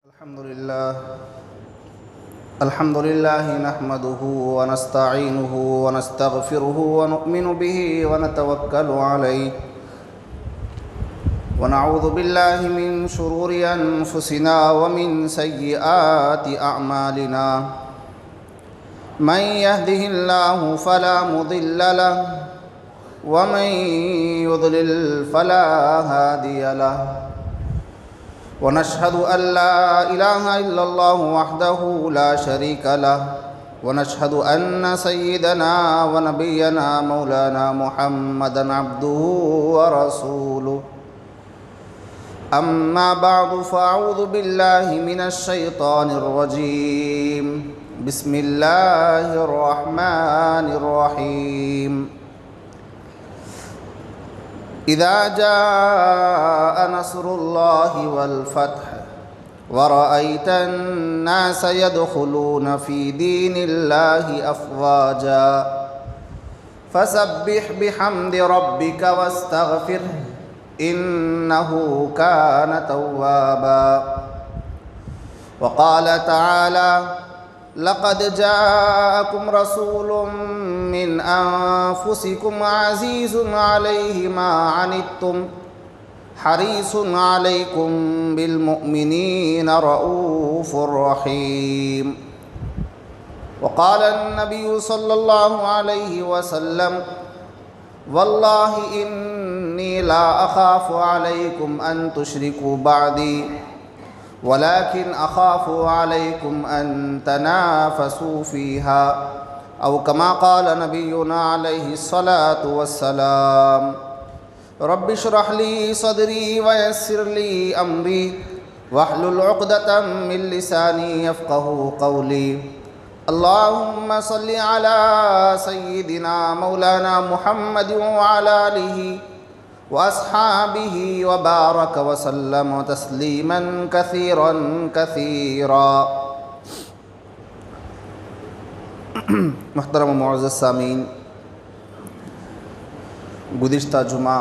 الحمد لله نحمده ونستعينه ونستغفره ونؤمن به ونتوكل عليه ونعوذ بالله من شرور أنفسنا ومن سيئات أعمالنا من يهده الله فلا مضل له ومن يضلل فلا هادي له ونشهد أن لا إله إلا الله وحده لا شريك له ونشهد أن سيدنا ونبينا مولانا محمدا عبده ورسوله أما بعد فأعوذ بالله من الشيطان الرجيم بسم الله الرحمن الرحيم إذا جاء نصر الله والفتح ورأيت الناس يدخلون في دين الله أفواجا فسبح بحمد ربك واستغفره إنه كان توابا وقال تعالى لقد جاءكم رسول من أنفسكم عزيز عليه ما عنتم حريص عليكم بالمؤمنين رؤوف رحيم وقال النبي صلى الله عليه وسلم والله إني لا أخاف عليكم أن تشركوا بعدي ولكن أخاف عليكم أن تنافسوا فيها أو كما قال نبينا عليه الصلاة والسلام رب اشرح لي صدري ويسر لي أمري واحلل عقدة من لساني يفقه قولي اللهم صل على سيدنا مولانا محمد وعلى آله وأصحابه وبارك وسلم تسليما كثيرا كثيرا محترم و معزز سامعین، گزشتہ جمعہ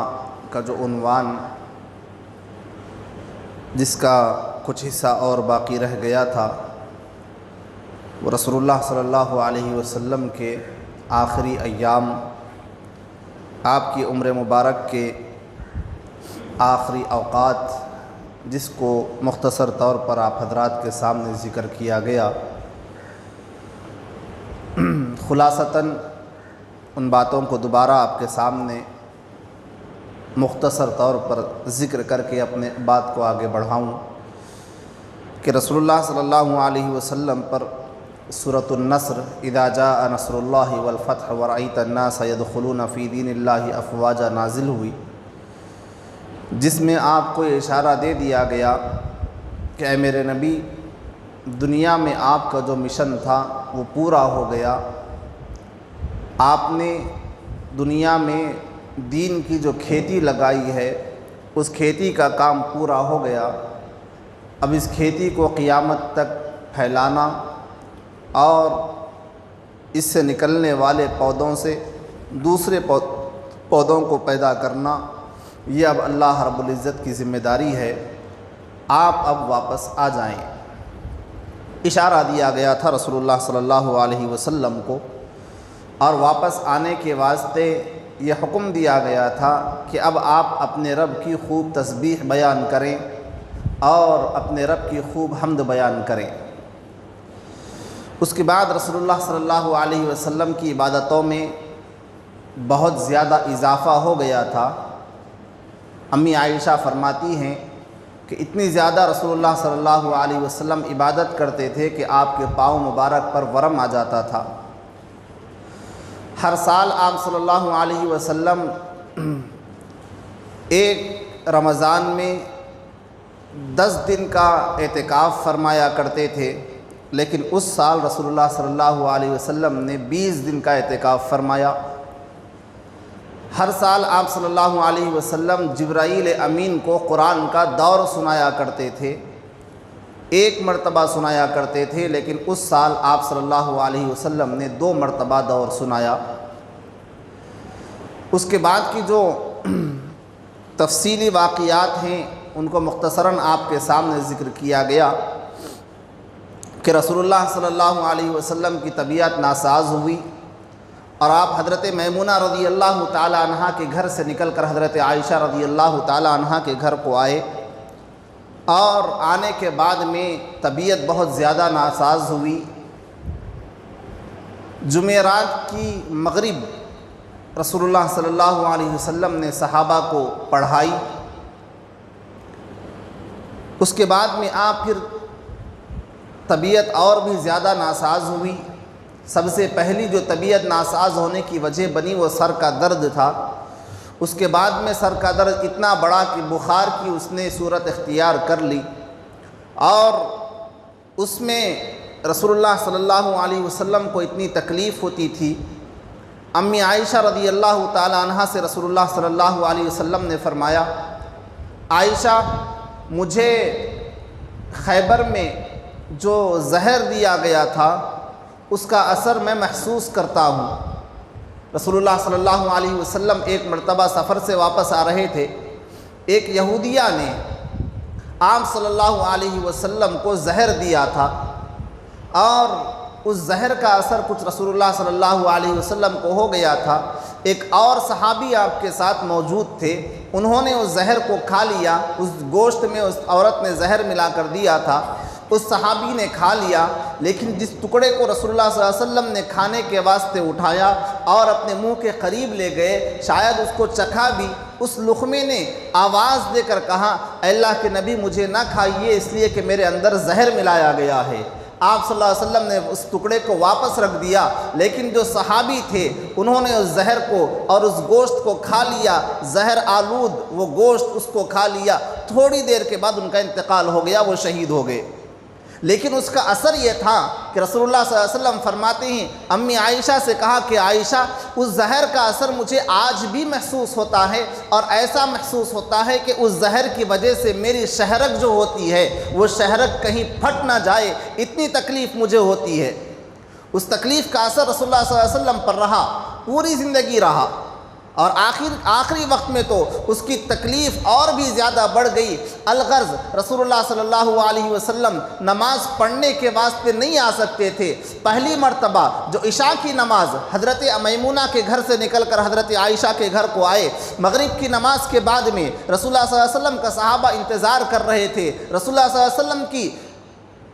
کا جو عنوان جس کا کچھ حصہ اور باقی رہ گیا تھا وہ رسول اللہ صلی اللہ علیہ وسلم کے آخری ایام، آپ کی عمر مبارک کے آخری اوقات، جس کو مختصر طور پر آپ حضرات کے سامنے ذکر کیا گیا۔ خلاصتاً ان باتوں کو دوبارہ آپ کے سامنے مختصر طور پر ذکر کر کے اپنے بات کو آگے بڑھاؤں کہ رسول اللہ صلی اللہ علیہ وسلم پر سورۃ النصر اذا جاء نصر اللہ والفتح ورأیت الناس يدخلون فی دین اللہ افواجا نازل ہوئی، جس میں آپ کو یہ اشارہ دے دیا گیا کہ اے میرے نبی، دنیا میں آپ کا جو مشن تھا وہ پورا ہو گیا، آپ نے دنیا میں دین کی جو کھیتی لگائی ہے اس کھیتی کا کام پورا ہو گیا، اب اس کھیتی کو قیامت تک پھیلانا اور اس سے نکلنے والے پودوں سے دوسرے پودوں کو پیدا کرنا، یہ اب اللہ رب العزت کی ذمہ داری ہے، آپ اب واپس آ جائیں۔ اشارہ دیا گیا تھا رسول اللہ صلی اللہ علیہ وسلم کو، اور واپس آنے کے واسطے یہ حکم دیا گیا تھا کہ اب آپ اپنے رب کی خوب تسبیح بیان کریں اور اپنے رب کی خوب حمد بیان کریں۔ اس کے بعد رسول اللہ صلی اللہ علیہ وسلم کی عبادتوں میں بہت زیادہ اضافہ ہو گیا تھا۔ امی عائشہ فرماتی ہیں کہ اتنی زیادہ رسول اللہ صلی اللہ علیہ وسلم عبادت کرتے تھے کہ آپ کے پاؤں مبارک پر ورم آ جاتا تھا۔ ہر سال آپ صلی اللہ علیہ وسلم ایک رمضان میں 10 دن کا اعتکاف فرمایا کرتے تھے، لیکن اس سال رسول اللہ صلی اللہ علیہ وسلم نے 20 دن کا اعتکاف فرمایا۔ ہر سال آپ صلی اللہ علیہ وسلم جبرائیل امین کو قرآن کا دور سنایا کرتے تھے، ایک مرتبہ سنایا کرتے تھے، لیکن اس سال آپ صلی اللہ علیہ وسلم نے 2 مرتبہ دور سنایا۔ اس کے بعد کی جو تفصیلی واقعات ہیں ان کو مختصراً آپ کے سامنے ذکر کیا گیا۔ کہ رسول اللہ صلی اللہ علیہ وسلم کی طبیعت ناساز ہوئی اور آپ حضرت میمونہ رضی اللہ تعالی عنہ کے گھر سے نکل کر حضرت عائشہ رضی اللہ تعالی عنہ کے گھر کو آئے، اور آنے کے بعد میں طبیعت بہت زیادہ ناساز ہوئی۔ جمعرات کی مغرب رسول اللہ صلی اللہ علیہ وسلم نے صحابہ کو پڑھائی، اس کے بعد میں آپ پھر طبیعت اور بھی زیادہ ناساز ہوئی۔ سب سے پہلی جو طبیعت ناساز ہونے کی وجہ بنی وہ سر کا درد تھا۔ اس کے بعد میں سر کا درد اتنا بڑا کہ بخار کی اس نے صورت اختیار کر لی، اور اس میں رسول اللہ صلی اللہ علیہ وسلم کو اتنی تکلیف ہوتی تھی۔ امی عائشہ رضی اللہ تعالی عنہ سے رسول اللہ صلی اللہ علیہ وسلم نے فرمایا، عائشہ مجھے خیبر میں جو زہر دیا گیا تھا اس کا اثر میں محسوس کرتا ہوں۔ رسول اللہ صلی اللہ علیہ وسلم ایک مرتبہ سفر سے واپس آ رہے تھے، ایک یہودیہ نے آپ صلی اللہ علیہ وسلم کو زہر دیا تھا، اور اس زہر کا اثر کچھ رسول اللہ صلی اللہ علیہ وسلم کو ہو گیا تھا۔ ایک اور صحابی آپ کے ساتھ موجود تھے، انہوں نے اس زہر کو کھا لیا، اس گوشت میں اس عورت نے زہر ملا کر دیا تھا، اس صحابی نے کھا لیا، لیکن جس ٹکڑے کو رسول اللہ صلی اللہ علیہ وسلم نے کھانے کے واسطے اٹھایا اور اپنے منہ کے قریب لے گئے، شاید اس کو چکھا بھی، اس لقمے نے آواز دے کر کہا، اے اللہ کے نبی مجھے نہ کھائیے اس لیے کہ میرے اندر زہر ملایا گیا ہے۔ آپ صلی اللہ علیہ وسلم نے اس ٹکڑے کو واپس رکھ دیا، لیکن جو صحابی تھے انہوں نے اس زہر کو اور اس گوشت کو کھا لیا، زہر آلود وہ گوشت اس کو کھا لیا۔ تھوڑی دیر کے بعد ان کا انتقال ہو گیا، وہ شہید ہو گئے۔ لیکن اس کا اثر یہ تھا کہ رسول اللہ صلی اللہ علیہ وسلم فرماتے ہیں، امی عائشہ سے کہا کہ عائشہ اس زہر کا اثر مجھے آج بھی محسوس ہوتا ہے، اور ایسا محسوس ہوتا ہے کہ اس زہر کی وجہ سے میری شہرک جو ہوتی ہے وہ شہرک کہیں پھٹ نہ جائے، اتنی تکلیف مجھے ہوتی ہے۔ اس تکلیف کا اثر رسول اللہ صلی اللہ علیہ وسلم پر رہا، پوری زندگی رہا، اور آخری وقت میں تو اس کی تکلیف اور بھی زیادہ بڑھ گئی۔ الغرض رسول اللہ صلی اللہ علیہ وسلم نماز پڑھنے کے واسطے نہیں آ سکتے تھے۔ پہلی مرتبہ جو عشاء کی نماز حضرت میمونہ کے گھر سے نکل کر حضرت عائشہ کے گھر کو آئے، مغرب کی نماز کے بعد میں رسول اللہ صلی اللہ علیہ وسلم کا صحابہ انتظار کر رہے تھے۔ رسول اللہ صلی اللہ علیہ وسلم کی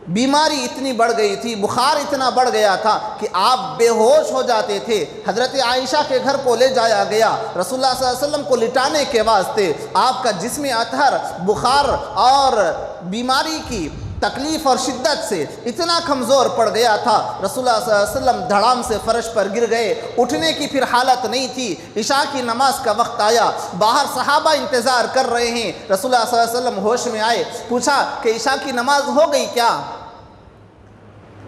بیماری اتنی بڑھ گئی تھی، بخار اتنا بڑھ گیا تھا کہ آپ بے ہوش ہو جاتے تھے۔ حضرت عائشہ کے گھر کو لے جایا گیا رسول اللہ صلی اللہ علیہ وسلم کو لٹانے کے واسطے۔ آپ کا جسم اطہر بخار اور بیماری کی تکلیف اور شدت سے اتنا کمزور پڑ گیا تھا، رسول اللہ صلی اللہ علیہ وسلم دھڑام سے فرش پر گر گئے، اٹھنے کی پھر حالت نہیں تھی۔ عشاء کی نماز کا وقت آیا، باہر صحابہ انتظار کر رہے ہیں، رسول اللہ صلی اللہ علیہ وسلم ہوش میں آئے، پوچھا کہ عشاء کی نماز ہو گئی کیا؟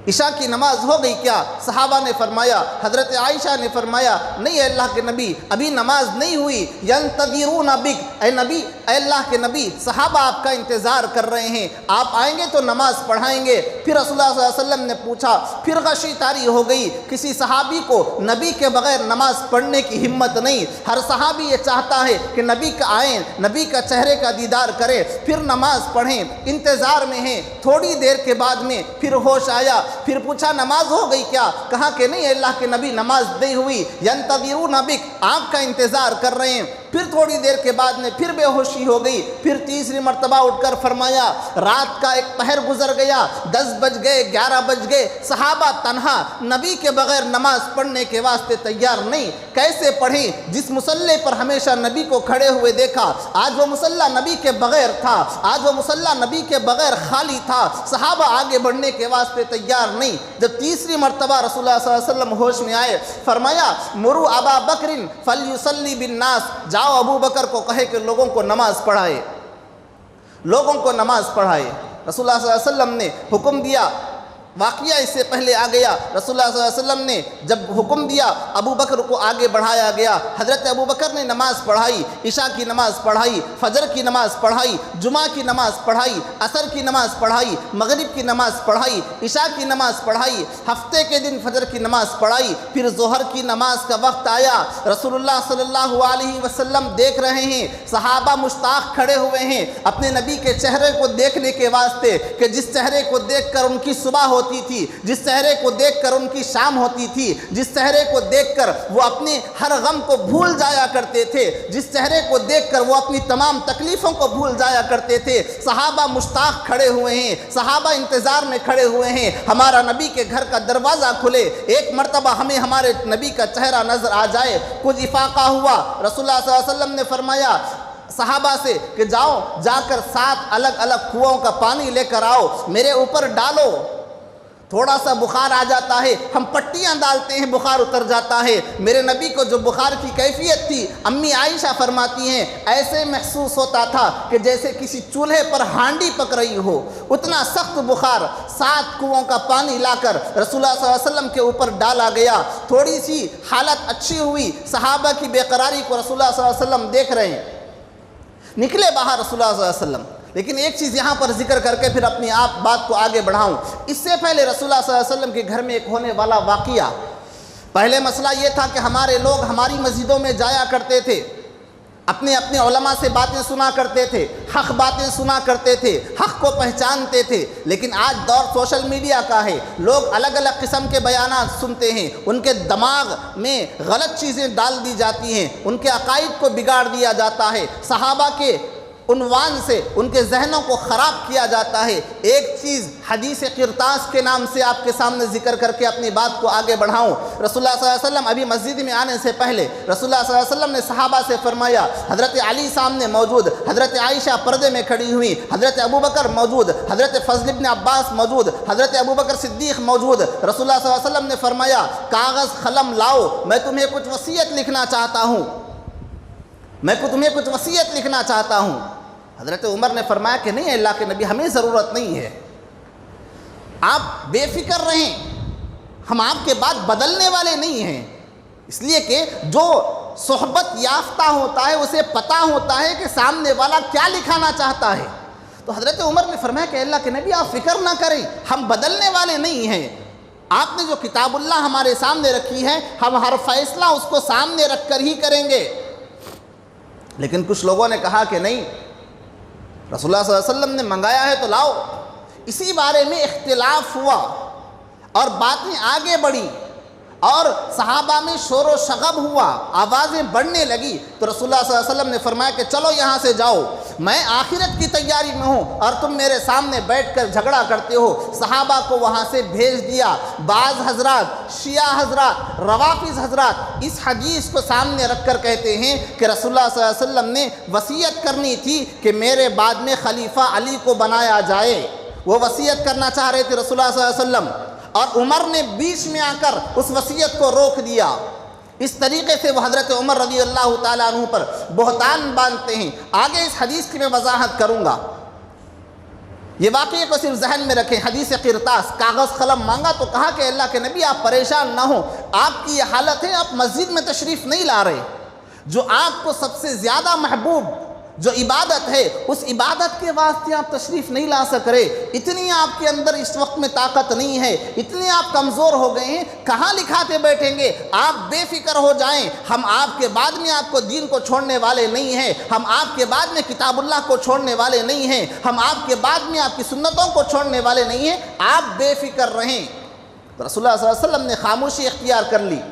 عشاء کی نماز ہو گئی کیا؟ صحابہ نے فرمایا، حضرت عائشہ نے فرمایا، نہیں اے اللہ کے نبی ابھی نماز نہیں ہوئی، ینتظرون بک، اے نبی، اے اللہ کے نبی صحابہ آپ کا انتظار کر رہے ہیں، آپ آئیں گے تو نماز پڑھائیں گے۔ پھر رسول اللہ صلی اللہ علیہ وسلم نے پوچھا، پھر غشی طاری ہو گئی، کسی صحابی کو نبی کے بغیر نماز پڑھنے کی ہمت نہیں۔ ہر صحابی یہ چاہتا ہے کہ نبی کا آئیں، نبی کا چہرے کا دیدار کرے، پھر نماز پڑھیں، انتظار میں ہیں۔ تھوڑی دیر کے بعد میں پھر ہوش آیا، پھر پوچھا نماز ہو گئی کیا؟ کہا کہ نہیں اللہ کے نبی نماز نہیں ہوئی، ینتظرون بک، آپ کا انتظار کر رہے ہیں۔ پھر تھوڑی دیر کے بعد میں پھر بے ہوشی ہو گئی، پھر تیسری مرتبہ اٹھ کر فرمایا، رات کا ایک پہر گزر گیا، 10 بج گئے، 11 بج گئے، صحابہ تنہا نبی کے بغیر نماز پڑھنے کے واسطے تیار نہیں، کیسے پڑھیں؟ جس مصلی پر ہمیشہ نبی کو کھڑے ہوئے دیکھا، آج وہ مصلی نبی کے بغیر تھا، آج وہ مصلی نبی کے بغیر خالی تھا، صحابہ آگے بڑھنے کے واسطے تیار نہیں۔ جب تیسری مرتبہ رسول اللہ صلی اللہ علیہ وسلم ہوش میں آئے، فرمایا، مرو ابا بکر فلیصلی بالناس، جاؤ ابو بکر کو کہے کہ لوگوں کو نماز پڑھائے، لوگوں کو نماز پڑھائے۔ رسول اللہ صلی اللہ علیہ وسلم نے حکم دیا، واقعہ اس سے پہلے آ گیا، رسول اللہ صلی اللہ علیہ وسلم نے جب حکم دیا ابو بکر کو آگے بڑھایا گیا، حضرت ابو بکر نے نماز پڑھائی، عشاء کی نماز پڑھائی، فجر کی نماز پڑھائی، جمعہ کی نماز پڑھائی، عصر کی نماز پڑھائی، مغرب کی نماز پڑھائی، عشاء کی نماز پڑھائی، ہفتے کے دن فجر کی نماز پڑھائی۔ پھر ظہر کی نماز کا وقت آیا، رسول اللہ صلی اللہ علیہ وسلم دیکھ رہے ہیں، صحابہ مشتاق کھڑے ہوئے ہیں اپنے نبی کے چہرے کو دیکھنے کے واسطے کہ جس چہرے کو دیکھ کر ان کی صبح ہوتی ہوتی تھی، جس چہرے کو دیکھ کر ان کی شام ہوتی تھی، جس چہرے کو دیکھ کر وہ اپنے ہر غم کو بھول جایا کرتے تھے، جس چہرے کو دیکھ کر وہ اپنی تمام تکلیفوں کو بھول جایا کرتے تھے۔ صحابہ مشتاق کھڑے ہوئے ہیں، صحابہ انتظار میں کھڑے ہوئے ہیں ہمارا نبی کے گھر کا دروازہ کھلے، ایک مرتبہ ہمیں ہمارے نبی کا چہرہ نظر آ جائے۔ کچھ افاقہ ہوا، رسول اللہ صلی اللہ علیہ وسلم نے فرمایا صحابہ سے کہ جاؤ جا کر 7 الگ الگ کنوؤں کا پانی لے کر آؤ، میرے اوپر ڈالو، تھوڑا سا بخار آ جاتا ہے، ہم پٹیاں ڈالتے ہیں، بخار اتر جاتا ہے۔ میرے نبی کو جو بخار کی کیفیت تھی، امی عائشہ فرماتی ہیں ایسے محسوس ہوتا تھا کہ جیسے کسی چولہے پر ہانڈی پک رہی ہو، اتنا سخت بخار۔ 7 کنوؤں کا پانی لا کر رسول اللہ صلی اللہ علیہ وسلم کے اوپر ڈالا گیا، تھوڑی سی حالت اچھی ہوئی، صحابہ کی بے قراری کو رسول اللہ صلی اللہ علیہ وسلم دیکھ رہے ہیں، نکلے باہر رسول اللہ صلی اللہ علیہ وسلم۔ لیکن ایک چیز یہاں پر ذکر کر کے پھر اپنی بات کو آگے بڑھاؤں، اس سے پہلے رسول اللہ صلی اللہ علیہ وسلم کے گھر میں ایک ہونے والا واقعہ۔ پہلے مسئلہ یہ تھا کہ ہمارے لوگ ہماری مسجدوں میں جایا کرتے تھے، اپنے علماء سے باتیں سنا کرتے تھے، حق باتیں سنا کرتے تھے، حق کو پہچانتے تھے۔ لیکن آج دور سوشل میڈیا کا ہے، لوگ الگ الگ قسم کے بیانات سنتے ہیں، ان کے دماغ میں غلط چیزیں ڈال دی جاتی ہیں، ان کے عقائد کو بگاڑ دیا جاتا ہے، صحابہ کے عنوان سے ان کے ذہنوں کو خراب کیا جاتا ہے۔ ایک چیز حدیث قرطاس کے نام سے آپ کے سامنے ذکر کر کے اپنی بات کو آگے بڑھاؤں۔ رسول اللہ صلی اللہ علیہ وسلم ابھی مسجد میں آنے سے پہلے رسول اللہ صلی اللہ علیہ وسلم نے صحابہ سے فرمایا، حضرت علی سامنے موجود، حضرت عائشہ پردے میں کھڑی ہوئی، حضرت ابوبکر موجود، حضرت فضل ابن عباس موجود، حضرت ابوبکر صدیق موجود۔ رسول اللہ صلی اللہ علیہ وسلم نے فرمایا کاغذ قلم لاؤ، میں تمہیں کچھ وصیت لکھنا چاہتا ہوں، میں تمہیں کچھ وصیت لکھنا چاہتا ہوں۔ حضرت عمر نے فرمایا کہ نہیں اللہ کے نبی، ہمیں ضرورت نہیں ہے، آپ بے فکر رہیں، ہم آپ کے بعد بدلنے والے نہیں ہیں۔ اس لیے کہ جو صحبت یافتہ ہوتا ہے اسے پتہ ہوتا ہے کہ سامنے والا کیا لکھانا چاہتا ہے۔ تو حضرت عمر نے فرمایا کہ اللہ کے نبی آپ فکر نہ کریں، ہم بدلنے والے نہیں ہیں، آپ نے جو کتاب اللہ ہمارے سامنے رکھی ہے ہم ہر فیصلہ اس کو سامنے رکھ کر ہی کریں گے۔ لیکن کچھ لوگوں نے کہا کہ نہیں، رسول اللہ صلی اللہ علیہ وسلم نے منگایا ہے تو لاؤ۔ اسی بارے میں اختلاف ہوا اور باتیں آگے بڑھی اور صحابہ میں شور و شغب ہوا، آوازیں بڑھنے لگی۔ تو رسول اللہ صلی اللہ علیہ وسلم نے فرمایا کہ چلو یہاں سے جاؤ، میں آخرت کی تیاری میں ہوں اور تم میرے سامنے بیٹھ کر جھگڑا کرتے ہو۔ صحابہ کو وہاں سے بھیج دیا۔ بعض حضرات، شیعہ حضرات، روافض حضرات اس حدیث کو سامنے رکھ کر کہتے ہیں کہ رسول اللہ صلی اللہ علیہ وسلم نے وصیت کرنی تھی کہ میرے بعد میں خلیفہ علی کو بنایا جائے، وہ وصیت کرنا چاہ رہے تھے رسول اللہ صلی اللہ علیہ وسلم، اور عمر نے بیچ میں آ کر اس وصیت کو روک دیا۔ اس طریقے سے وہ حضرت عمر رضی اللہ تعالیٰ عنہ پر بہتان باندھتے ہیں۔ آگے اس حدیث کی میں وضاحت کروں گا، یہ واقعے کو صرف ذہن میں رکھیں۔ حدیث قرطاس، کاغذ قلم مانگا تو کہا کہ اللہ کے نبی آپ پریشان نہ ہوں، آپ کی یہ حالت ہے آپ مسجد میں تشریف نہیں لا رہے، جو آپ کو سب سے زیادہ محبوب جو عبادت ہے اس عبادت کے واسطے آپ تشریف نہیں لا سک رہے، اتنی آپ کے اندر اس وقت میں طاقت نہیں ہے، اتنے آپ کمزور ہو گئے ہیں، کہاں لکھاتے بیٹھیں گے؟ آپ بے فکر ہو جائیں، ہم آپ کے بعد میں آپ کو دین کو چھوڑنے والے نہیں ہیں، ہم آپ کے بعد میں کتاب اللہ کو چھوڑنے والے نہیں ہیں، ہم آپ کے بعد میں آپ کی سنتوں کو چھوڑنے والے نہیں ہیں، آپ بے فکر رہیں۔ تو رسول اللہ صلی اللہ علیہ وسلم نے خاموشی اختیار کر لی۔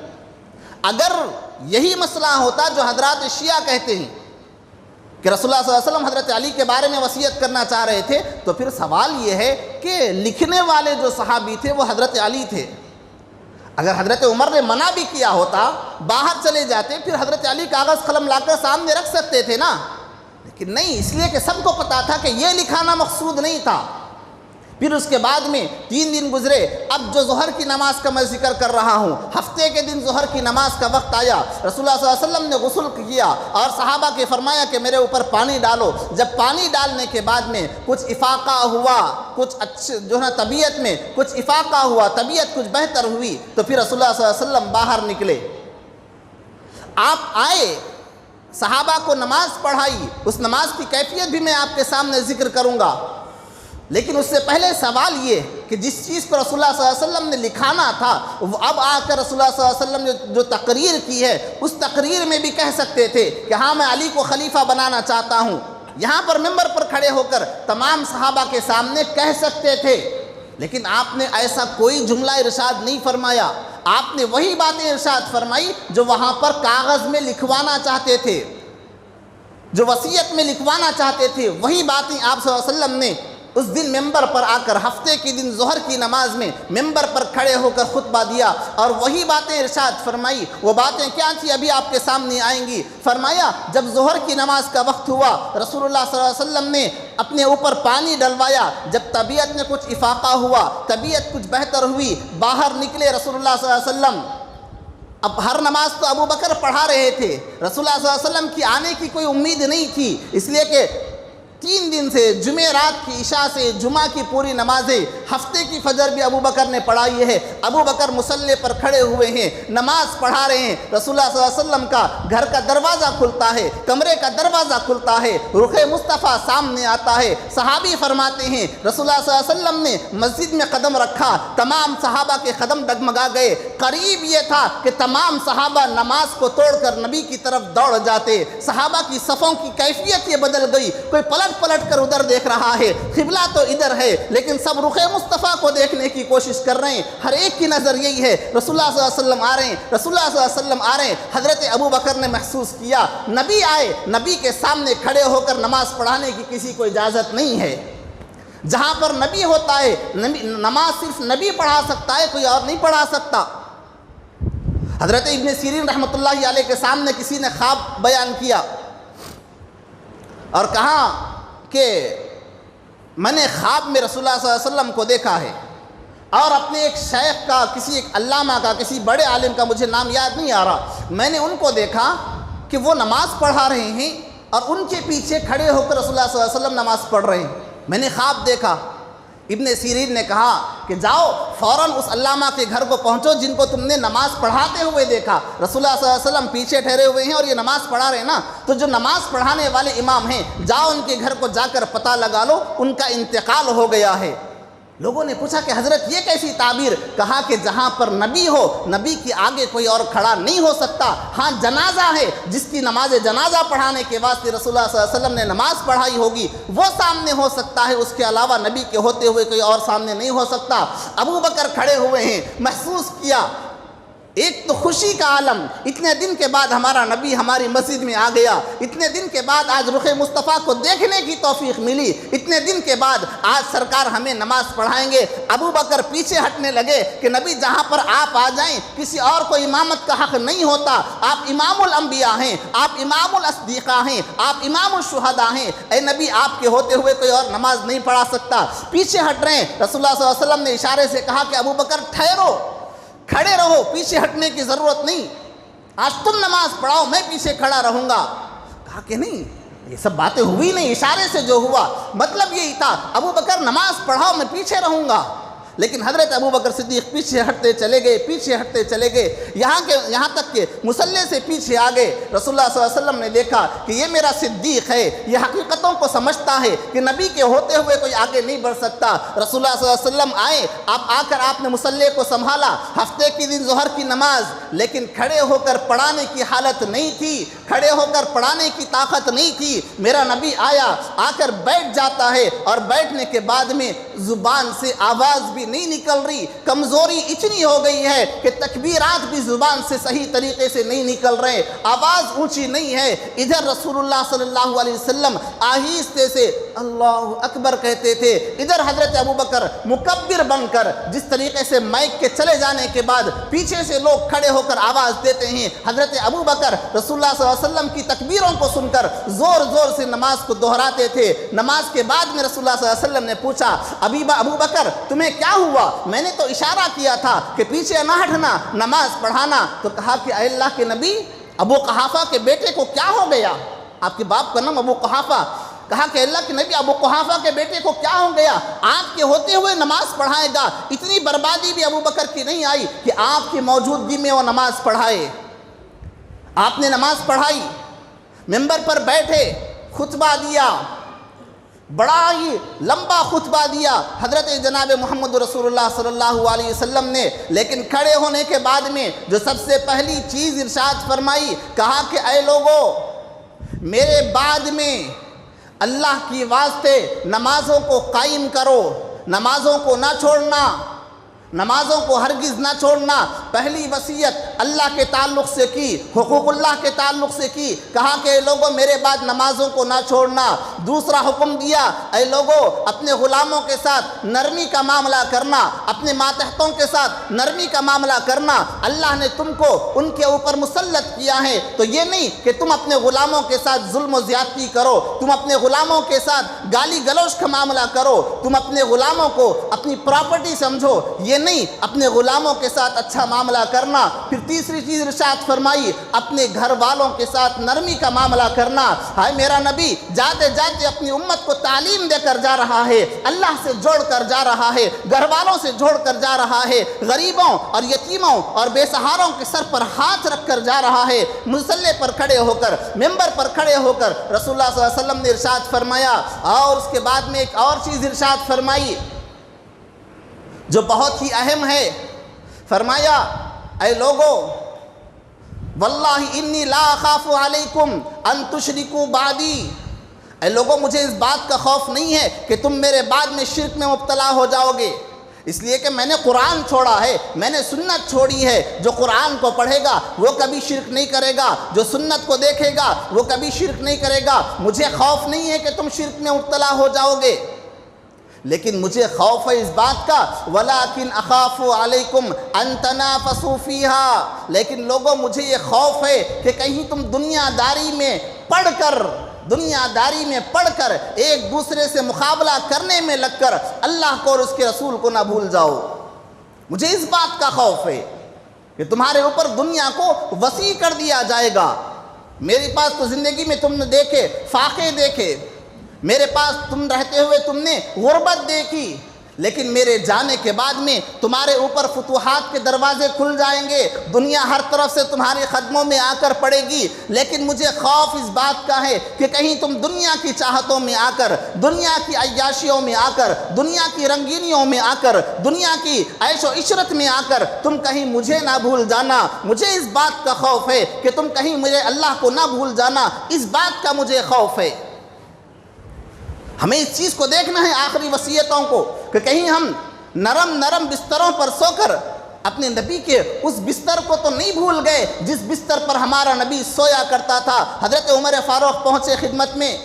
اگر یہی مسئلہ ہوتا جو حضرات شیعہ کہتے ہیں کہ رسول اللہ صلی اللہ علیہ وسلم حضرت علی کے بارے میں وصیت کرنا چاہ رہے تھے، تو پھر سوال یہ ہے کہ لکھنے والے جو صحابی تھے وہ حضرت علی تھے۔ اگر حضرت عمر نے منع بھی کیا ہوتا، باہر چلے جاتے، پھر حضرت علی کاغذ قلم لا کر سامنے رکھ سکتے تھے نا، لیکن نہیں، اس لیے کہ سب کو پتا تھا کہ یہ لکھانا مقصود نہیں تھا۔ پھر اس کے بعد میں 3 دن گزرے، اب جو ظہر کی نماز کا میں ذکر کر رہا ہوں، ہفتے کے دن ظہر کی نماز کا وقت آیا، رسول اللہ صلی اللہ علیہ وسلم نے غسل کیا اور صحابہ کے فرمایا کہ میرے اوپر پانی ڈالو۔ جب پانی ڈالنے کے بعد میں کچھ افاقہ ہوا، کچھ اچھے جو ہے طبیعت میں کچھ افاقہ ہوا، طبیعت کچھ بہتر ہوئی، تو پھر رسول اللہ صلی اللہ علیہ وسلم باہر نکلے، آپ آئے، صحابہ کو نماز پڑھائی۔ اس نماز کی کیفیت بھی میں آپ کے سامنے ذکر کروں گا، لیکن اس سے پہلے سوال یہ کہ جس چیز کو رسول اللہ صلی اللہ علیہ وسلم نے لکھانا تھا، وہ اب آ کر رسول اللہ صلی اللہ علیہ وسلم نے جو تقریر کی ہے، اس تقریر میں بھی کہہ سکتے تھے کہ ہاں میں علی کو خلیفہ بنانا چاہتا ہوں، یہاں پر ممبر پر کھڑے ہو کر تمام صحابہ کے سامنے کہہ سکتے تھے، لیکن آپ نے ایسا کوئی جملہ ارشاد نہیں فرمایا، آپ نے وہی باتیں ارشاد فرمائی جو وہاں پر کاغذ میں لکھوانا چاہتے تھے، جو وصیت میں لکھوانا چاہتے تھے، وہی باتیں آپ صلی اللہ علیہ وسلم نے اس دن ممبر پر آ کر ہفتے کے دن ظہر کی نماز میں ممبر پر کھڑے ہو کر خطبہ دیا اور وہی باتیں ارشاد فرمائی۔ وہ باتیں کیا تھی ابھی آپ کے سامنے آئیں گی۔ فرمایا جب ظہر کی نماز کا وقت ہوا، رسول اللہ صلی اللہ علیہ وسلم نے اپنے اوپر پانی ڈلوایا، جب طبیعت میں کچھ افاقہ ہوا، طبیعت کچھ بہتر ہوئی، باہر نکلے رسول اللہ صلی اللہ علیہ وسلم۔ اب ہر نماز تو ابو بکر پڑھا رہے تھے، رسول اللہ صلی اللہ علیہ وسلم کی آنے کی کوئی امید نہیں تھی، اس لیے کہ 3 دن سے جمعرات کی عشاء سے جمعہ کی پوری نمازیں، ہفتے کی فجر بھی ابو بکر نے پڑھائی ہے۔ ابو بکر مصلی پر کھڑے ہوئے ہیں، نماز پڑھا رہے ہیں، رسول اللہ صلی اللہ علیہ وسلم کا گھر کا دروازہ کھلتا ہے، کمرے کا دروازہ کھلتا ہے، رخ مصطفیٰ سامنے آتا ہے۔ صحابی فرماتے ہیں رسول اللہ صلی اللہ علیہ وسلم نے مسجد میں قدم رکھا، تمام صحابہ کے قدم ڈگمگا گئے، قریب یہ تھا کہ تمام صحابہ نماز کو توڑ کر نبی کی طرف دوڑ جاتے۔ صحابہ کی صفوں کی کیفیت یہ بدل گئی، کوئی پلٹ کر ادھر دیکھ رہا ہے، قبلہ تو ادھر ہے لیکن سب رخ مصطفیٰ کو دیکھنے کی کوشش کر رہے ہیں، ہر ایک کی نظر یہی ہے رسول اللہ صلی اللہ علیہ وسلم آ رہے ہیں، رسول اللہ صلی اللہ علیہ وسلم آ رہے ہیں۔ حضرت ابو بکر نے محسوس کیا نبی آئے، نبی کے سامنے کھڑے ہو کر نماز پڑھانے کی کسی کو اجازت نہیں ہے۔ جہاں پر نبی ہوتا ہے نماز صرف نبی پڑھا سکتا ہے، کوئی اور نہیں پڑھا سکتا۔ حضرت ابن سیرین رحمۃ اللہ علیہ کے سامنے کسی نے خواب بیان کیا اور کہا کہ میں نے خواب میں رسول اللہ صلی اللہ علیہ وسلم کو دیکھا ہے، اور اپنے ایک شیخ کا، کسی ایک علامہ کا، کسی بڑے عالم کا، مجھے نام یاد نہیں آ رہا، میں نے ان کو دیکھا کہ وہ نماز پڑھا رہے ہیں اور ان کے پیچھے کھڑے ہو کر رسول اللہ صلی اللہ علیہ وسلم نماز پڑھ رہے ہیں، میں نے خواب دیکھا۔ ابن سیرین نے کہا کہ جاؤ فوراً اس علامہ کے گھر کو پہنچو جن کو تم نے نماز پڑھاتے ہوئے دیکھا، رسول اللہ صلی اللہ علیہ وسلم پیچھے ٹھہرے ہوئے ہیں اور یہ نماز پڑھا رہے ہیں نا، تو جو نماز پڑھانے والے امام ہیں جاؤ ان کے گھر کو جا کر پتہ لگا لو ان کا انتقال ہو گیا ہے۔ لوگوں نے پوچھا کہ حضرت یہ کیسی تعبیر؟ کہا کہ جہاں پر نبی ہو، نبی کے آگے کوئی اور کھڑا نہیں ہو سکتا۔ ہاں جنازہ ہے، جس کی نماز جنازہ پڑھانے کے واسطے رسول اللہ صلی اللہ علیہ وسلم نے نماز پڑھائی ہوگی وہ سامنے ہو سکتا ہے، اس کے علاوہ نبی کے ہوتے ہوئے کوئی اور سامنے نہیں ہو سکتا۔ ابو بکر کھڑے ہوئے ہیں، محسوس کیا ایک تو خوشی کا عالم، اتنے دن کے بعد ہمارا نبی ہماری مسجد میں آ گیا، اتنے دن کے بعد آج رخ مصطفیٰ کو دیکھنے کی توفیق ملی، اتنے دن کے بعد آج سرکار ہمیں نماز پڑھائیں گے۔ ابو بکر پیچھے ہٹنے لگے کہ نبی جہاں پر آپ آ جائیں کسی اور کو امامت کا حق نہیں ہوتا، آپ امام الانبیاء ہیں، آپ امام الاصدیقاء ہیں، آپ امام الشہداء ہیں، اے نبی آپ کے ہوتے ہوئے کوئی اور نماز نہیں پڑھا سکتا۔ پیچھے ہٹ رہے ہیں، رسول اللہ صلی اللہ علیہ وسلم نے اشارے سے کہا کہ ابو بکر ٹھہرو، کھڑے رہو، پیچھے ہٹنے کی ضرورت نہیں، آج تم نماز پڑھاؤ میں پیچھے کھڑا رہوں گا۔ کہا کہ نہیں، یہ سب باتیں ہوئی نہیں، اشارے سے جو ہوا مطلب یہی تھا ابو بکر نماز پڑھاؤ میں پیچھے رہوں گا۔ لیکن حضرت ابو بکر صدیق پیچھے ہٹتے چلے گئے، پیچھے ہٹتے چلے گئے، یہاں تک کہ مصلی سے پیچھے آ گئے۔ رسول اللہ صلی اللہ علیہ وسلم نے دیکھا کہ یہ میرا صدیق ہے، یہ حقیقتوں کو سمجھتا ہے کہ نبی کے ہوتے ہوئے کوئی آگے نہیں بڑھ سکتا۔ رسول اللہ صلی اللہ علیہ وسلم آئے، آ کر آپ نے مصلی کو سنبھالا، ہفتے کے دن ظہر کی نماز، لیکن کھڑے ہو کر پڑھانے کی حالت نہیں تھی، کھڑے ہو کر پڑھانے کی طاقت نہیں تھی۔ میرا نبی آیا، آ کر بیٹھ جاتا ہے اور بیٹھنے کے بعد میں زبان سے آواز بھی نہیں نکل رہی، کمزوری اتنی ہو گئی ہے کہ تکبیرات بھی زبان سے صحیح طریقے سے نہیں نکل رہے، آواز اونچی نہیں ہے۔ ادھر رسول اللہ صلی اللہ علیہ وسلم آہستہ سے اللہ اکبر کہتے تھے، ادھر حضرت ابو بکر مکبر بن کر جس طریقے سے مائک کے چلے جانے کے بعد پیچھے سے لوگ کھڑے ہو کر آواز دیتے ہیں، حضرت ابو بکر رسول اللہ صلی اللہ علیہ وسلم کی تکبیروں کو سن کر زور زور سے نماز کو دہراتے تھے۔ نماز کے بعد میں رسول اللہ صلی اللہ علیہ وسلم نے پوچھا ابو بکر تمہیں کیا ہوا؟ میں نے تو اشارہ کیا تھا کہ پیچھے نہ ہٹنا، نماز پڑھانا۔ تو کہا کہ اے اللہ کے نبی، ابو قحافہ کے بیٹے کو کیا ہو گیا؟ آپ کے باپ کا نام ابو قحافہ۔ کہا کہ اللہ کے نبی ابو قحافہ کے بیٹے کو کیا ہو گیا؟ آپ کے ہوتے ہوئے نماز پڑھائے گا۔ اتنی بربادی بھی ابو بکر کی نہیں آئی کہ آپ کی موجودگی میں وہ نماز پڑھائے۔ آپ نے نماز پڑھائی، ممبر پر بیٹھے، خطبہ دیا، بڑا ہی لمبا خطبہ دیا حضرت جناب محمد رسول اللہ صلی اللہ علیہ وسلم نے۔ لیکن کھڑے ہونے کے بعد میں جو سب سے پہلی چیز ارشاد فرمائی، کہا کہ اے لوگو، میرے بعد میں اللہ کی واسطے نمازوں کو قائم کرو، نمازوں کو نہ چھوڑنا، نمازوں کو ہرگز نہ چھوڑنا۔ پہلی وصیت اللہ کے تعلق سے کی، حقوق اللہ کے تعلق سے کی، کہا کہ اے لوگوں میرے بعد نمازوں کو نہ چھوڑنا۔ دوسرا حکم دیا، اے لوگوں اپنے غلاموں کے ساتھ نرمی کا معاملہ کرنا، اپنے ماتحتوں کے ساتھ نرمی کا معاملہ کرنا۔ اللہ نے تم کو ان کے اوپر مسلط کیا ہے، تو یہ نہیں کہ تم اپنے غلاموں کے ساتھ ظلم و زیادتی کرو، تم اپنے غلاموں کے ساتھ گالی گلوچ کا معاملہ کرو، تم اپنے غلاموں کو اپنی پراپرٹی سمجھو، یہ نہیں، اپنے غلاموں کے ساتھ اچھا معاملہ کرنا۔ پھر تیسری چیز ارشاد فرمائی، اپنے گھر والوں کے ساتھ نرمی کا معاملہ کرنا۔ ہائے میرا نبی جاتے جاتے اپنی امت کو تعلیم دے کر جا رہا ہے، اللہ سے جوڑ کر جا رہا ہے، گھر والوں سے جوڑ کر جا رہا ہے، غریبوں اور یتیموں اور بے سہاروں کے سر پر ہاتھ رکھ کر جا رہا ہے، مصلی پر کھڑے ہو کر، ممبر پر کھڑے ہو کر رسول اللہ صلی اللہ علیہ وسلم نے ارشاد فرمایا۔ اور اس کے بعد میں ایک اور چیز ارشاد فرمائی جو بہت ہی اہم ہے، فرمایا اے لوگو واللہ انی لا اخاف علیکم ان تشرکوا بعدی، اے لوگوں مجھے اس بات کا خوف نہیں ہے کہ تم میرے بعد میں شرک میں مبتلا ہو جاؤ گے، اس لیے کہ میں نے قرآن چھوڑا ہے، میں نے سنت چھوڑی ہے۔ جو قرآن کو پڑھے گا وہ کبھی شرک نہیں کرے گا، جو سنت کو دیکھے گا وہ کبھی شرک نہیں کرے گا۔ مجھے خوف نہیں ہے کہ تم شرک میں مبتلا ہو جاؤ گے، لیکن مجھے خوف ہے اس بات کا وَلَٰكِنْ أَخَافُ عَلَيْكُمْ أَن تَنَافَسُوا فِيهَا، لیکن لوگوں مجھے یہ خوف ہے کہ کہیں تم دنیا داری میں پڑھ کر ایک دوسرے سے مقابلہ کرنے میں لگ کر اللہ کو اور اس کے رسول کو نہ بھول جاؤ۔ مجھے اس بات کا خوف ہے کہ تمہارے اوپر دنیا کو وسیع کر دیا جائے گا۔ میرے پاس تو زندگی میں تم نے دیکھے فاقے دیکھے، میرے پاس تم رہتے ہوئے تم نے غربت دیکھی، لیکن میرے جانے کے بعد میں تمہارے اوپر فتوحات کے دروازے کھل جائیں گے، دنیا ہر طرف سے تمہارے قدموں میں آ کر پڑے گی، لیکن مجھے خوف اس بات کا ہے کہ کہیں تم دنیا کی چاہتوں میں آ کر، دنیا کی عیاشیوں میں آ کر، دنیا کی رنگینیوں میں آ کر، دنیا کی عیش و عشرت میں آ کر تم کہیں مجھے نہ بھول جانا۔ مجھے اس بات کا خوف ہے کہ تم کہیں مجھے اللہ کو نہ بھول جانا، اس بات کا مجھے خوف ہے۔ ہمیں اس چیز کو دیکھنا ہے آخری وصیتوں کو کہ کہیں ہم نرم بستروں پر سو کر اپنے نبی کے اس بستر کو تو نہیں بھول گئے جس بستر پر ہمارا نبی سویا کرتا تھا۔ حضرت عمر فاروق پہنچے خدمت میں،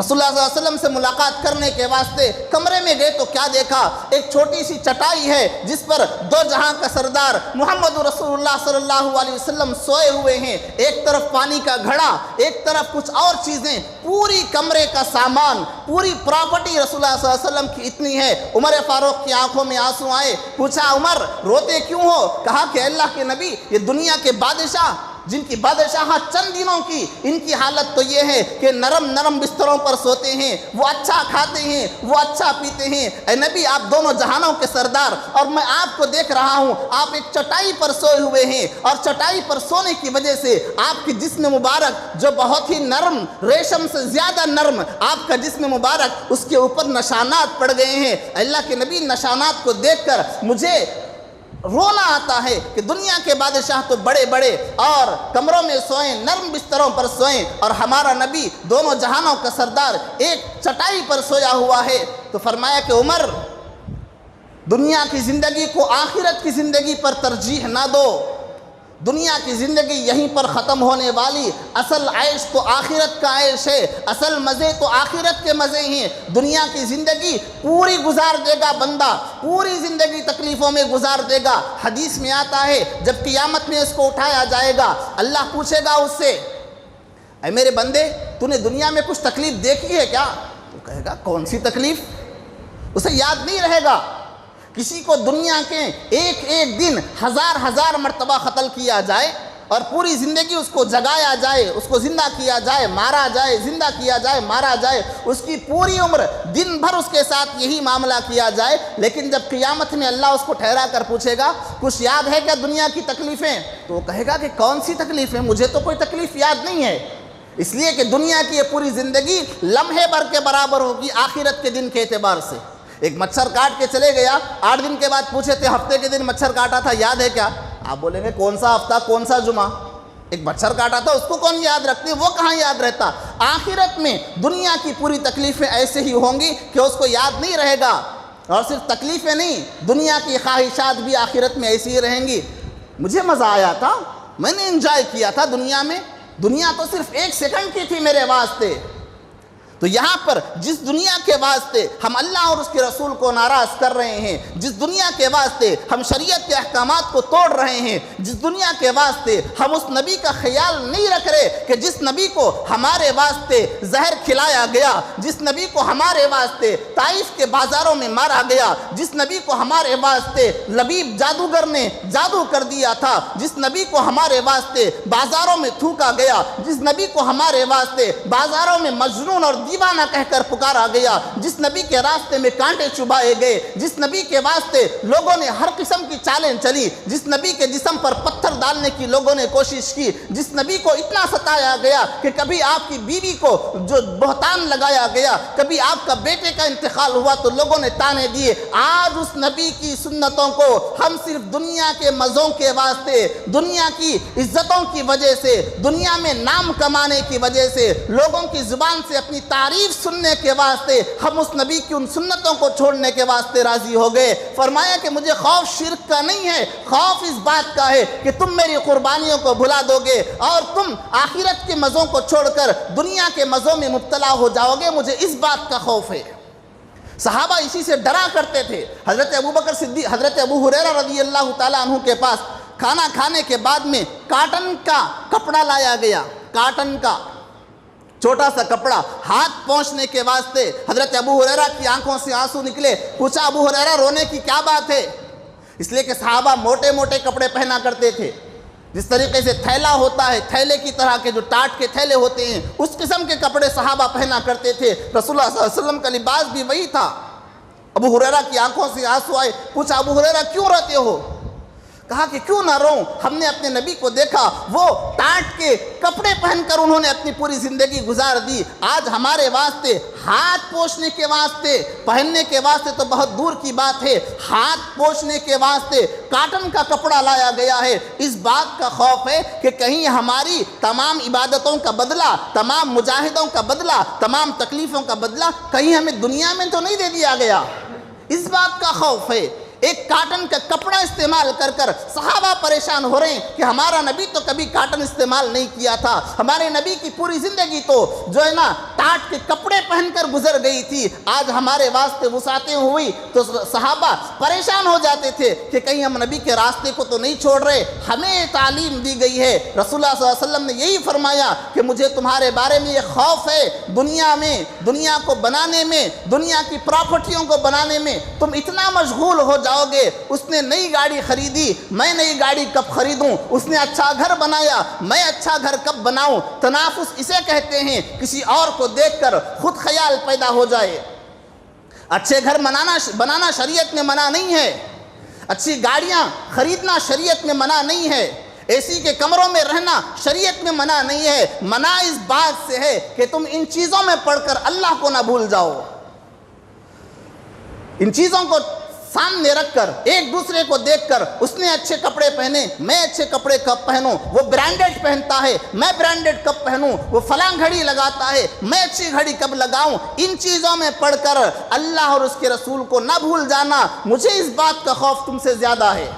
رسول اللہ صلی اللہ علیہ وسلم سے ملاقات کرنے کے واسطے کمرے میں گئے تو کیا دیکھا؟ ایک چھوٹی سی چٹائی ہے جس پر دو جہاں کا سردار محمد رسول اللہ صلی اللہ علیہ وسلم سوئے ہوئے ہیں، ایک طرف پانی کا گھڑا، ایک طرف کچھ اور چیزیں، پوری کمرے کا سامان، پوری پراپرٹی رسول اللہ صلی اللہ علیہ وسلم کی اتنی ہے۔ عمر فاروق کی آنکھوں میں آنسو آئے، پوچھا عمر روتے کیوں ہو؟ کہا کہ اللہ کے نبی یہ دنیا کے بادشاہ جن کی بادشاہت چند دنوں کی، ان کی حالت تو یہ ہے کہ نرم بستروں پر سوتے ہیں، وہ اچھا کھاتے ہیں، وہ اچھا پیتے ہیں۔ اے نبی آپ دونوں جہانوں کے سردار، اور میں آپ کو دیکھ رہا ہوں آپ ایک چٹائی پر سوئے ہوئے ہیں، اور چٹائی پر سونے کی وجہ سے آپ کی جسم مبارک جو بہت ہی نرم، ریشم سے زیادہ نرم آپ کا جسم مبارک، اس کے اوپر نشانات پڑ گئے ہیں۔ اللہ کے نبی نشانات کو دیکھ کر مجھے رونا آتا ہے کہ دنیا کے بادشاہ تو بڑے بڑے اور کمروں میں سوئیں، نرم بستروں پر سوئیں، اور ہمارا نبی دونوں جہانوں کا سردار ایک چٹائی پر سویا ہوا ہے۔ تو فرمایا کہ عمر دنیا کی زندگی کو آخرت کی زندگی پر ترجیح نہ دو، دنیا کی زندگی یہیں پر ختم ہونے والی، اصل عیش تو آخرت کا عیش ہے، اصل مزے تو آخرت کے مزے ہیں۔ دنیا کی زندگی پوری گزار دے گا بندہ، پوری زندگی تکلیفوں میں گزار دے گا۔ حدیث میں آتا ہے جب قیامت میں اس کو اٹھایا جائے گا، اللہ پوچھے گا اس سے اے میرے بندے تو نے دنیا میں کچھ تکلیف دیکھی ہے کیا؟ تو کہے گا کون سی تکلیف؟ اسے یاد نہیں رہے گا۔ کسی کو دنیا کے ایک دن ہزار مرتبہ قتل کیا جائے اور پوری زندگی اس کو جگایا جائے، اس کو زندہ کیا جائے، مارا جائے، زندہ کیا جائے، مارا جائے، اس کی پوری عمر دن بھر اس کے ساتھ یہی معاملہ کیا جائے، لیکن جب قیامت میں اللہ اس کو ٹھہرا کر پوچھے گا کچھ یاد ہے کیا دنیا کی تکلیفیں؟ تو وہ کہے گا کہ کون سی تکلیفیں؟ مجھے تو کوئی تکلیف یاد نہیں ہے، اس لیے کہ دنیا کی یہ پوری زندگی لمحے بھر کے برابر ہوگی آخرت کے دن کے اعتبار سے۔ ایک مچھر کاٹ کے چلے گیا، 8 دن کے بعد پوچھے تھے ہفتے کے دن مچھر کاٹا تھا یاد ہے کیا؟ آپ بولیں گے کون سا ہفتہ، کون سا جمعہ؟ ایک مچھر کاٹا تھا اس کو کون یاد رکھتے، وہ کہاں یاد رہتا۔ آخرت میں دنیا کی پوری تکلیفیں ایسے ہی ہوں گی کہ اس کو یاد نہیں رہے گا، اور صرف تکلیفیں نہیں، دنیا کی خواہشات بھی آخرت میں ایسی ہی رہیں گی۔ مجھے مزہ آیا تھا، میں نے انجوائے کیا تھا دنیا میں، دنیا تو صرف 1 سیکنڈ کی تھی میرے واسطے۔ تو یہاں پر جس دنیا کے واسطے ہم اللہ اور اس کے رسول کو ناراض کر رہے ہیں، جس دنیا کے واسطے ہم شریعت کے احکامات کو توڑ رہے ہیں، جس دنیا کے واسطے ہم اس نبی کا خیال نہیں رکھ رہے کہ جس نبی کو ہمارے واسطے زہر کھلایا گیا، جس نبی کو ہمارے واسطے طائف کے بازاروں میں مارا گیا، جس نبی کو ہمارے واسطے لبیب جادوگر نے جادو کر دیا تھا، جس نبی کو ہمارے واسطے بازاروں میں تھوکا گیا، جس نبی کو ہمارے واسطے بازاروں میں مجنون اور دیوانہ کہہ کر پکارا گیا، جس نبی کے راستے میں کانٹے چبھائے گئے، جس نبی کے واسطے لوگوں نے ہر قسم کی چالیں چلی، جس نبی کے جسم پر پتھر ڈالنے کی لوگوں نے کوشش کی، جس نبی کو اتنا ستایا گیا کہ کبھی آپ کی بیوی کو جو بہتان لگایا گیا، کبھی آپ کا بیٹے کا انتقال ہوا تو لوگوں نے تانے دیے، آج اس نبی کی سنتوں کو ہم صرف دنیا کے مزوں کے واسطے، دنیا کی عزتوں کی وجہ سے، دنیا میں نام کمانے کی وجہ سے، لوگوں کی زبان سے اپنی تعریف سننے کے واسطے ہم اس نبی کی ان سنتوں کو چھوڑنے کے واسطے راضی ہو گئے۔ فرمایا کہ مجھے خوف شرک کا نہیں ہے، خوف اس بات کا ہے کہ تم میری قربانیوں کو بھلا دو گے اور تم آخرت کے مزوں کو چھوڑ کر دنیا کے مزوں میں مبتلا ہو جاؤ گے، مجھے اس بات کا خوف ہے۔ صحابہ اسی سے ڈرا کرتے تھے۔ حضرت ابوبکر صدیق، حضرت ابو ہریرہ رضی اللہ تعالیٰ عنہ کے پاس کھانا کھانے کے بعد میں کاٹن کا کپڑا لایا گیا، کاٹن کا چھوٹا سا کپڑا ہاتھ پہنچنے کے واسطے۔ حضرت ابو ہریرہ کی آنکھوں سے آنسو نکلے۔ پوچھا ابو ہریرہ رونے کی کیا بات ہے؟ اس لیے کہ صحابہ موٹے موٹے کپڑے پہنا کرتے تھے، جس طریقے سے تھیلا ہوتا ہے، تھیلے کی طرح کے جو ٹاٹ کے تھیلے ہوتے ہیں، اس قسم کے کپڑے صحابہ پہنا کرتے تھے۔ رسول اللہ صلی اللہ علیہ وسلم کا لباس بھی وہی تھا۔ ابو ہریرہ کی آنکھوں سے آنسو آئے۔ پوچھا ابو ہریرہ کیوں روتے ہو؟ کہا کہ کیوں نہ روں، ہم نے اپنے نبی کو دیکھا، وہ ٹاٹ کے کپڑے پہن کر انہوں نے اپنی پوری زندگی گزار دی، آج ہمارے واسطے ہاتھ پوچھنے کے واسطے، پہننے کے واسطے تو بہت دور کی بات ہے، ہاتھ پوچھنے کے واسطے کاٹن کا کپڑا لایا گیا ہے۔ اس بات کا خوف ہے کہ کہیں ہماری تمام عبادتوں کا بدلہ، تمام مجاہدوں کا بدلہ، تمام تکلیفوں کا بدلہ کہیں ہمیں دنیا میں تو نہیں دے دیا گیا، اس بات کا خوف ہے۔ ایک کاٹن کا کپڑا استعمال کر کر صحابہ پریشان ہو رہے ہیں کہ ہمارا نبی تو کبھی کاٹن استعمال نہیں کیا تھا، ہمارے نبی کی پوری زندگی تو جو ہے نا ٹاٹ کے کپڑے پہن کر گزر گئی تھی، آج ہمارے واسطے وسعتیں ہوئی تو صحابہ پریشان ہو جاتے تھے کہ کہیں ہم نبی کے راستے کو تو نہیں چھوڑ رہے۔ ہمیں تعلیم دی گئی ہے، رسول اللہ صلی اللہ علیہ وسلم نے یہی فرمایا کہ مجھے تمہارے بارے میں یہ خوف ہے، دنیا میں، دنیا کو بنانے میں، دنیا کی پراپرٹیوں کو بنانے میں تم اتنا مشغول ہو جاؤ گے۔ اس نے نئی گاڑی خریدی، میں نئی گاڑی کب خریدوں، اس نے اچھا گھر بنایا، میں اچھا گھر کب بناؤں۔ تنافس اسے کہتے ہیں کسی اور کو دیکھ کر خود خیال پیدا ہو جائے۔ اچھے گھر بنانا شریعت میں منع نہیں ہے، اچھی گاڑیاں خریدنا شریعت میں منع نہیں ہے، اے سی کے کمروں میں رہنا شریعت میں منع نہیں ہے۔ منع اس بات سے ہے کہ تم ان چیزوں میں پڑھ کر اللہ کو نہ بھول جاؤ۔ ان چیزوں کو سامنے رکھ کر، ایک دوسرے کو دیکھ کر، اس نے اچھے کپڑے پہنے، میں اچھے کپڑے کب پہنوں، وہ برانڈڈ پہنتا ہے میں برانڈڈ کب پہنوں، وہ فلاں گھڑی لگاتا ہے میں اچھی گھڑی کب لگاؤں۔ ان چیزوں میں پڑھ کر اللہ اور اس کے رسول کو نہ بھول جانا، مجھے اس بات کا خوف تم سے زیادہ ہے۔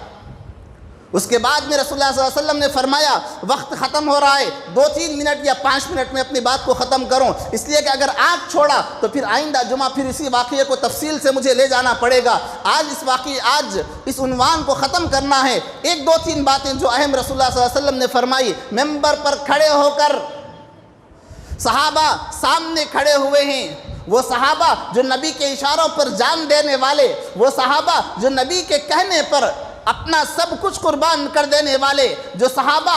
اس کے بعد میں رسول اللہ صلی اللہ علیہ وسلم نے فرمایا وقت ختم ہو رہا ہے، 2-3 منٹ یا 5 منٹ میں اپنی بات کو ختم کروں، اس لیے کہ اگر آج چھوڑا تو پھر آئندہ جمعہ پھر اسی واقعے کو تفصیل سے مجھے لے جانا پڑے گا۔ آج اس عنوان کو ختم کرنا ہے۔ 1-2-3 باتیں جو اہم رسول اللہ صلی اللہ علیہ وسلم نے فرمائی۔ ممبر پر کھڑے ہو کر صحابہ سامنے کھڑے ہوئے ہیں، وہ صحابہ جو نبی کے اشاروں پر جان دینے والے، وہ صحابہ جو نبی کے کہنے پر اپنا سب کچھ قربان کر دینے والے، جو صحابہ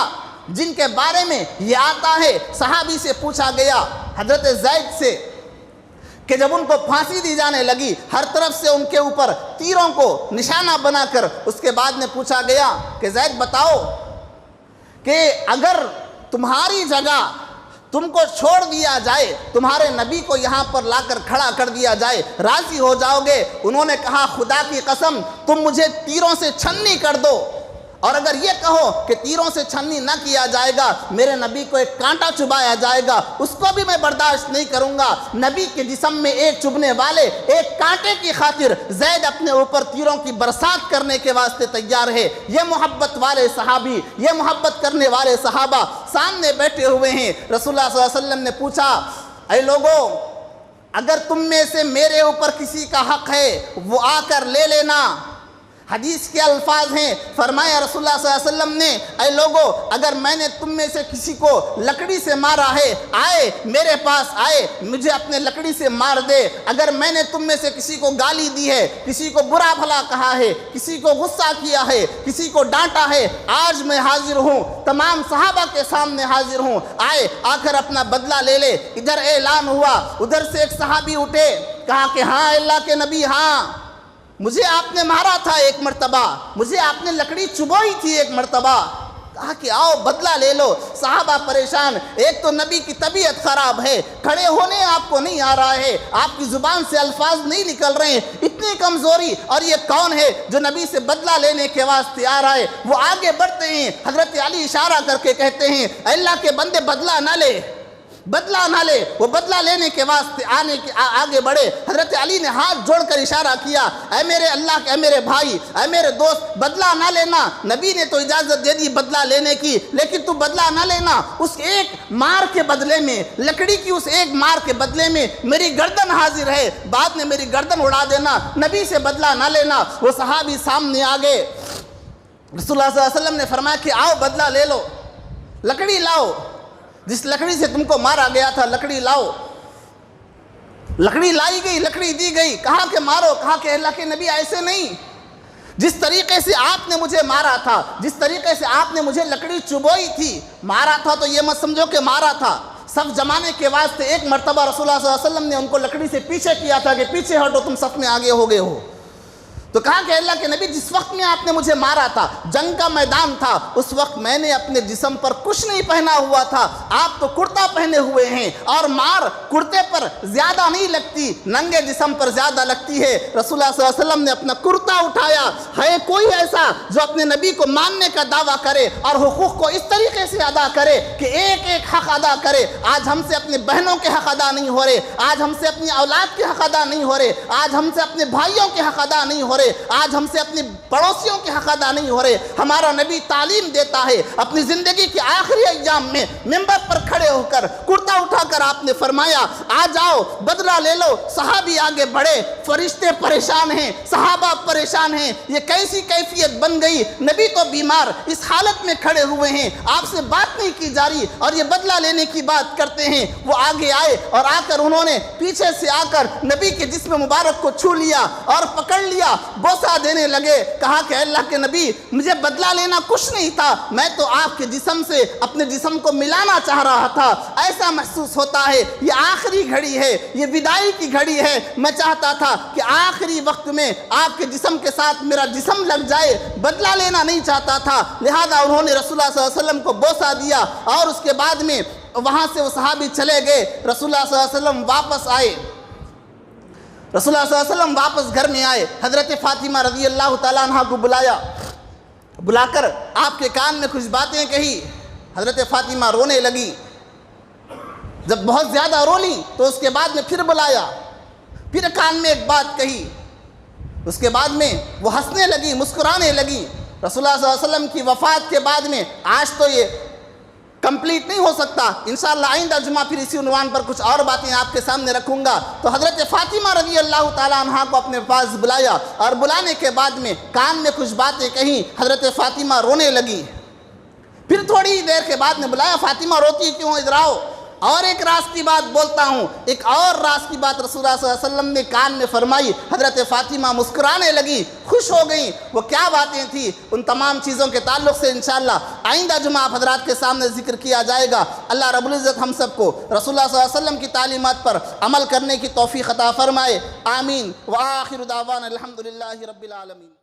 جن کے بارے میں یہ آتا ہے، صحابی سے پوچھا گیا حضرت زید سے کہ جب ان کو پھانسی دی جانے لگی، ہر طرف سے ان کے اوپر تیروں کو نشانہ بنا کر اس کے بعد میں پوچھا گیا کہ زید بتاؤ کہ اگر تمہاری جگہ تم کو چھوڑ دیا جائے، تمہارے نبی کو یہاں پر لا کر کھڑا کر دیا جائے، راضی ہو جاؤ گے؟ انہوں نے کہا خدا کی قسم تم مجھے تیروں سے چھنی کر دو، اور اگر یہ کہو کہ تیروں سے چھنی نہ کیا جائے گا، میرے نبی کو ایک کانٹا چبایا جائے گا، اس کو بھی میں برداشت نہیں کروں گا۔ نبی کے جسم میں ایک چبھنے والے ایک کانٹے کی خاطر زید اپنے اوپر تیروں کی برسات کرنے کے واسطے تیار ہے۔ یہ محبت والے صحابی، یہ محبت کرنے والے صحابہ سامنے بیٹھے ہوئے ہیں۔ رسول اللہ صلی اللہ علیہ وسلم نے پوچھا، اے لوگو، اگر تم میں سے میرے اوپر کسی کا حق ہے وہ آ کر لے لینا۔ حدیث کے الفاظ ہیں، فرمایا رسول اللہ صلی اللہ علیہ وسلم نے، اے لوگو، اگر میں نے تم میں سے کسی کو لکڑی سے مارا ہے، آئے میرے پاس آئے، مجھے اپنے لکڑی سے مار دے۔ اگر میں نے تم میں سے کسی کو گالی دی ہے، کسی کو برا بھلا کہا ہے، کسی کو غصہ کیا ہے، کسی کو ڈانٹا ہے، آج میں حاضر ہوں، تمام صحابہ کے سامنے حاضر ہوں، آئے آ کر اپنا بدلہ لے لے۔ ادھر اعلان ہوا، ادھر سے ایک صحابی اٹھے، کہا کہ ہاں اللہ کے نبی، ہاں مجھے آپ نے مارا تھا ایک مرتبہ، مجھے آپ نے لکڑی چبوئی تھی ایک مرتبہ۔ کہا کہ آؤ بدلہ لے لو۔ صحابہ پریشان، ایک تو نبی کی طبیعت خراب ہے، کھڑے ہونے آپ کو نہیں آ رہا ہے، آپ کی زبان سے الفاظ نہیں نکل رہے ہیں، اتنی کمزوری، اور یہ کون ہے جو نبی سے بدلہ لینے کے واسطے آ رہا ہے؟ وہ آگے بڑھتے ہیں، حضرت علی اشارہ کر کے کہتے ہیں، اے اللہ کے بندے بدلہ نہ لے، بدلہ نہ لے۔ وہ بدلہ لینے کے واسطے آگے بڑھے۔ حضرت علی نے ہاتھ جوڑ کر اشارہ کیا، اے میرے اللہ کے، اے میرے بھائی، اے میرے دوست، بدلہ نہ لینا۔ نبی نے تو اجازت دے دی بدلہ لینے کی، لیکن تو بدلہ نہ لینا۔ اس ایک مار کے بدلے میں، لکڑی کی اس ایک مار کے بدلے میں میری گردن حاضر ہے، بعد میں میری گردن اڑا دینا، نبی سے بدلہ نہ لینا۔ وہ صحابی سامنے آگے، رسول اللہ صلی اللہ علیہ وسلم نے فرمایا کہ آؤ بدلہ لے لو، لکڑی لاؤ، جس لکڑی سے تم کو مارا گیا تھا لکڑی لاؤ۔ لکڑی لائی گئی، لکڑی دی گئی، کہا کہ مارو۔ کہا کہ اللہ کے نبی ایسے نہیں، جس طریقے سے آپ نے مجھے مارا تھا، جس طریقے سے آپ نے مجھے لکڑی چبوئی تھی، مارا تھا تو یہ مت سمجھو کہ مارا تھا، صف جمانے کے واسطے ایک مرتبہ رسول اللہ صلی اللہ علیہ وسلم نے ان کو لکڑی سے پیچھے کیا تھا کہ پیچھے ہٹو، تم صف میں آگے ہو گئے ہو۔ تو کہا کہ اللہ کے نبی، جس وقت میں آپ نے مجھے مارا تھا، جنگ کا میدان تھا، اس وقت میں نے اپنے جسم پر کچھ نہیں پہنا ہوا تھا، آپ تو کرتا پہنے ہوئے ہیں، اور مار کرتے پر زیادہ نہیں لگتی، ننگے جسم پر زیادہ لگتی ہے۔ رسول اللہ صلی اللہ علیہ وسلم نے اپنا کرتا اٹھایا۔ ہے کوئی ایسا جو اپنے نبی کو ماننے کا دعویٰ کرے اور حقوق کو اس طریقے سے ادا کرے کہ ایک ایک حق ادا کرے؟ آج ہم سے اپنے بہنوں کے حق ادا نہیں ہو رہے، آج ہم سے اپنی اولاد کے حق ادا نہیں ہو رہے، آج ہم سے اپنے بھائیوں کے حق ادا نہیں ہو رہے، آج ہم سے اپنی پڑوسیوں کے حق ادا نہیں ہو رہے۔ ہمارا نبی تعلیم دیتا ہے، اپنی زندگی کے آخری ایام میں ممبر پر کھڑے ہو کر کرتا اٹھا کر آپ نے فرمایا، آ جاؤ بدلہ لے لو۔ صحابی آگے بڑھے، فرشتے پریشان ہیں، صحابہ پریشان ہیں، یہ کیسی کیفیت بن گئی؟ نبی تو بیمار اس حالت میں کھڑے ہوئے ہیں، آپ سے بات نہیں کی جا رہی، اور یہ بدلہ لینے کی بات کرتے ہیں۔ وہ آگے آئے اور آ کر انہوں نے پیچھے سے آ کر نبی کے جسم مبارک کو چھو لیا اور پکڑ لیا، بوسہ دینے لگے۔ کہا کہ اللہ کے نبی، مجھے بدلہ لینا کچھ نہیں تھا، میں تو آپ کے جسم سے اپنے جسم کو ملانا چاہ رہا تھا، ایسا محسوس ہوتا ہے یہ آخری گھڑی ہے، یہ وداعی کی گھڑی ہے، میں چاہتا تھا کہ آخری وقت میں آپ کے جسم کے ساتھ میرا جسم لگ جائے، بدلہ لینا نہیں چاہتا تھا۔ لہذا انہوں نے رسول اللہ صلی اللہ علیہ وسلم کو بوسہ دیا، اور اس کے بعد میں وہاں سے وہ صحابی چلے گئے۔ رسول اللہ صلی اللہ علیہ وسلم واپس آئے، رسول اللہ صلی اللہ علیہ وسلم واپس گھر میں آئے، حضرت فاطمہ رضی اللہ تعالیٰ عنہ کو بلایا، بلا کر آپ کے کان میں کچھ باتیں کہی۔ حضرت فاطمہ رونے لگی، جب بہت زیادہ رو لی تو اس کے بعد میں پھر بلایا، پھر کان میں ایک بات کہی، اس کے بعد میں وہ ہنسنے لگی، مسکرانے لگی۔ رسول اللہ صلی اللہ علیہ وسلم کی وفات کے بعد میں آج تو یہ کمپلیٹ نہیں ہو سکتا، انشاءاللہ آئندہ جمعہ پھر اسی عنوان پر کچھ اور باتیں آپ کے سامنے رکھوں گا۔ تو حضرت فاطمہ رضی اللہ تعالیٰ عنہ کو اپنے پاس بلایا، اور بلانے کے بعد میں کان میں کچھ باتیں کہیں، حضرت فاطمہ رونے لگی۔ پھر تھوڑی دیر کے بعد میں بلایا، فاطمہ روتی کیوں، ادھر آؤ، اور ایک راز کی بات بولتا ہوں۔ ایک اور راز کی بات رسول اللہ صلی اللہ علیہ وسلم نے کان میں فرمائی، حضرت فاطمہ مسکرانے لگی، خوش ہو گئیں۔ وہ کیا باتیں تھیں، ان تمام چیزوں کے تعلق سے انشاءاللہ آئندہ جمعہ آپ حضرات کے سامنے ذکر کیا جائے گا۔ اللہ رب العزت ہم سب کو رسول اللہ صلی اللہ علیہ وسلم کی تعلیمات پر عمل کرنے کی توفیق عطا فرمائے، آمین۔ وآخر دعوانا الحمدللہ رب العالمین۔